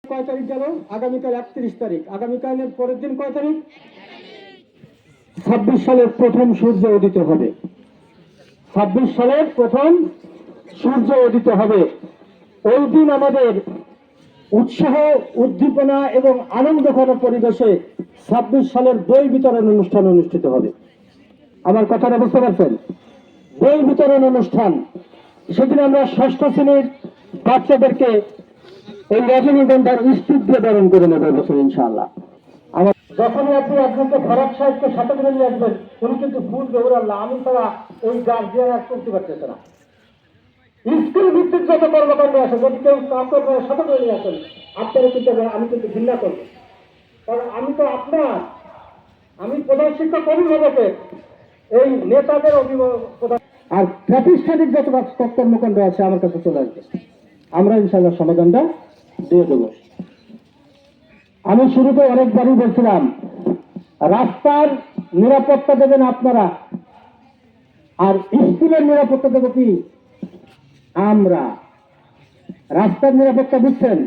কয় তারিখ গেল? আগামীকাল 31 তারিখ। আগামীকালের পরের দিন কয় তারিখ? 26 সালের প্রথম সূর্য উদিত হবে। 26 সালের প্রথম সূর্য উদিত হবে। ওই দিন আমাদের উৎসাহ, উদ্দীপনা এবং আনন্দঘন পরিবেশে 26 সালের বই বিতরণ অনুষ্ঠান অনুষ্ঠিত হবে। আমার কথাটা বুঝতে পারছেন? বই বিতরণ অনুষ্ঠান। সেদিন আমরা ষষ্ঠ শ্রেণীর বাচ্চাদেরকে এই রজনীগন্ধার স্টিক দিয়ে বরণ করে নেব বছর ইনশাআল্লাহ। আমার যখনই আপনি আপনাকে ফরাক সাহেবকে সাথে করে নিয়ে আসবেন, উনি কিন্তু ফুল দৌড়াল্লাহ আমি তারা ওই গার্জিয়ান আর করতে পারতেছে না। স্কুল ভিত্তিক যত কর্মকাণ্ড আছে, যদি কেউ কাউকে সাথে করে নিয়ে আসেন, আপনারা কিন্তু আমি কিন্তু ঘৃণা করবো। কারণ আমি তো আপনার, আমি প্রধান শিক্ষক অভিভাবকের, এই নেতাদের অভিভাবক আর প্রাতিষ্ঠানিক যত কর্মকাণ্ড আছে আমার কাছে চলে আসবে, আমরা ইনশাআল্লাহ সমাধানটা দিয়ে দেবো। আমি শুরুতে অনেকবারই বলছিলাম, রাস্তার নিরাপত্তা দেবেন আপনারা, আর স্কুলের নিরাপত্তা দেবো কি আমরা। রাস্তার নিরাপত্তা দিচ্ছেন,